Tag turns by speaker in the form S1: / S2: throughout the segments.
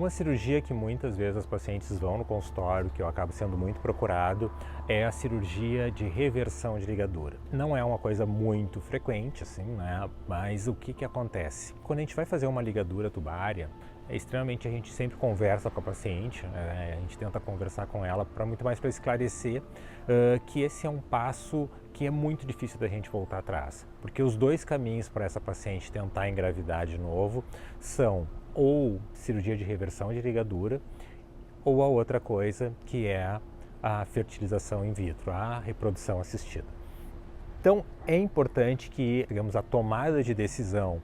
S1: Uma cirurgia que muitas vezes as pacientes vão no consultório, que eu acabo sendo muito procurado, é a cirurgia de reversão de ligadura. Não é uma coisa muito frequente, assim, né? Mas o que acontece? Quando a gente vai fazer uma ligadura tubária, a gente sempre conversa com a paciente, né? A gente tenta conversar com ela muito mais para esclarecer que esse é um passo que é muito difícil da gente voltar atrás, porque os dois caminhos para essa paciente tentar engravidar de novo são ou cirurgia de reversão de ligadura, ou a outra coisa que é a fertilização in vitro, a reprodução assistida. Então é importante que, digamos, a tomada de decisão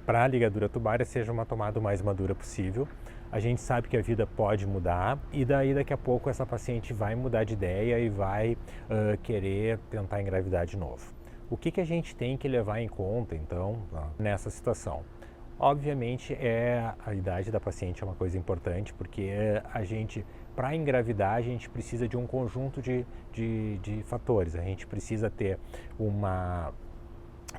S1: para a ligadura tubária seja uma tomada o mais madura possível. A gente sabe que a vida pode mudar e daí daqui a pouco essa paciente vai mudar de ideia e vai querer tentar engravidar de novo. O que a gente tem que levar em conta então nessa situação? Obviamente a idade da paciente é uma coisa importante, porque para engravidar, a gente precisa de um conjunto de fatores. A gente precisa ter uma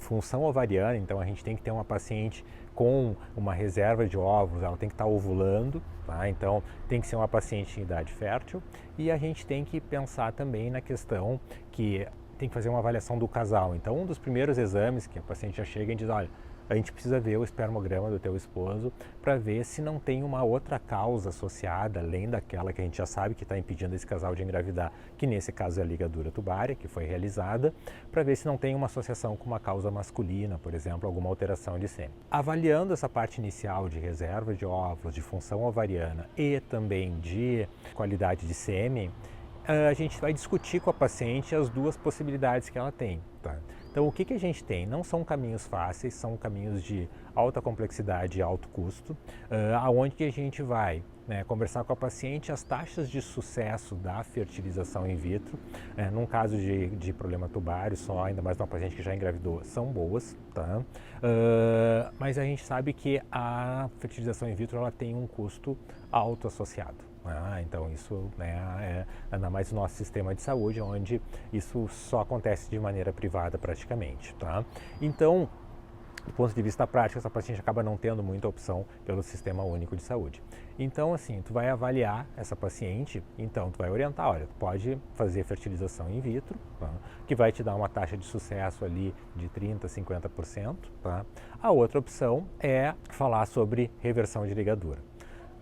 S1: função ovariana, então a gente tem que ter uma paciente com uma reserva de óvulos, ela tem que estar ovulando, tá? Então tem que ser uma paciente em idade fértil, e a gente tem que pensar também na questão que tem que fazer uma avaliação do casal. Então um dos primeiros exames que a paciente já chega e diz, olha, a gente precisa ver o espermograma do teu esposo para ver se não tem uma outra causa associada, além daquela que a gente já sabe que está impedindo esse casal de engravidar, que nesse caso é a ligadura tubária, que foi realizada, para ver se não tem uma associação com uma causa masculina, por exemplo, alguma alteração de sêmen. Avaliando essa parte inicial de reserva de óvulos, de função ovariana e também de qualidade de sêmen, a gente vai discutir com a paciente as duas possibilidades que ela tem, tá? Então, o que a gente tem? Não são caminhos fáceis, são caminhos de alta complexidade e alto custo, aonde que a gente vai conversar com a paciente as taxas de sucesso da fertilização in vitro. Num caso de problema tubário, só ainda mais uma paciente que já engravidou, são boas, tá? Mas a gente sabe que a fertilização in vitro ela tem um custo alto associado. Então isso é ainda mais no nosso sistema de saúde, onde isso só acontece de maneira privada praticamente, tá? Então, do ponto de vista prático, essa paciente acaba não tendo muita opção pelo Sistema Único de Saúde. Então, assim, tu vai avaliar essa paciente, então tu vai orientar, olha, tu pode fazer fertilização in vitro, tá? Que vai te dar uma taxa de sucesso ali de 30%, 50%, tá? A outra opção é falar sobre reversão de ligadura.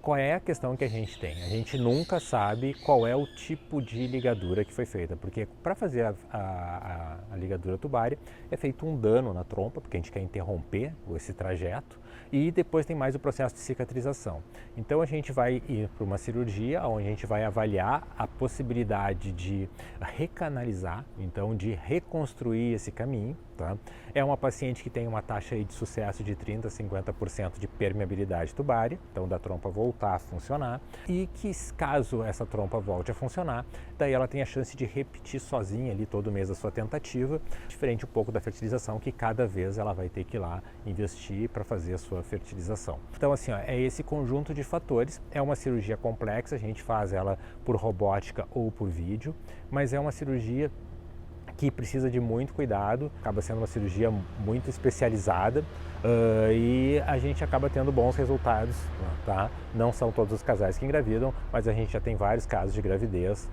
S1: Qual é a questão que a gente tem? A gente nunca sabe qual é o tipo de ligadura que foi feita, porque para fazer a ligadura tubária é feito um dano na trompa, porque a gente quer interromper esse trajeto, e depois tem mais o processo de cicatrização. Então a gente vai ir para uma cirurgia onde a gente vai avaliar a possibilidade de recanalizar, então de reconstruir esse caminho, tá? É uma paciente que tem uma taxa aí de sucesso de 30% a 50% de permeabilidade tubária, então da trompa voltar a funcionar, e que caso essa trompa volte a funcionar, daí ela tem a chance de repetir sozinha ali todo mês a sua tentativa, diferente um pouco da fertilização, que cada vez ela vai ter que ir lá investir para fazer a sua fertilização. Então assim, é esse conjunto de fatores, é uma cirurgia complexa, a gente faz ela por robótica ou por vídeo, mas é uma cirurgia que precisa de muito cuidado, acaba sendo uma cirurgia muito especializada e a gente acaba tendo bons resultados, tá? Não são todos os casais que engravidam, mas a gente já tem vários casos de gravidez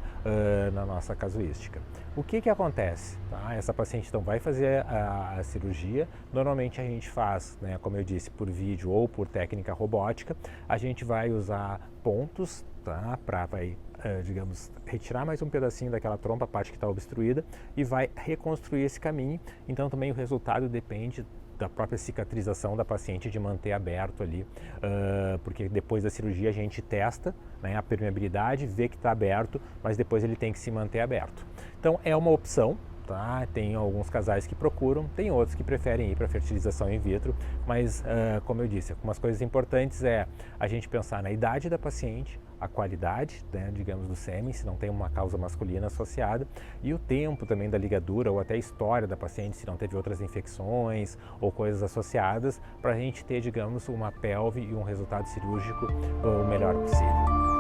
S1: na nossa casuística. O que acontece? Tá? Essa paciente então vai fazer a cirurgia, normalmente a gente faz, como eu disse, por vídeo ou por técnica robótica, a gente vai usar pontos, tá? Digamos, retirar mais um pedacinho daquela trompa, a parte que está obstruída, e vai reconstruir esse caminho. Então também o resultado depende da própria cicatrização da paciente, de manter aberto ali, porque depois da cirurgia a gente testa a permeabilidade, vê que está aberto, mas depois ele tem que se manter aberto. Então é uma opção. Tá? Tem alguns casais que procuram, tem outros que preferem ir para fertilização in vitro, mas como eu disse, algumas coisas importantes é a gente pensar na idade da paciente, a qualidade, digamos, do sêmen, se não tem uma causa masculina associada, e o tempo também da ligadura, ou até a história da paciente, se não teve outras infecções ou coisas associadas, para a gente ter, digamos, uma pelve e um resultado cirúrgico o melhor possível.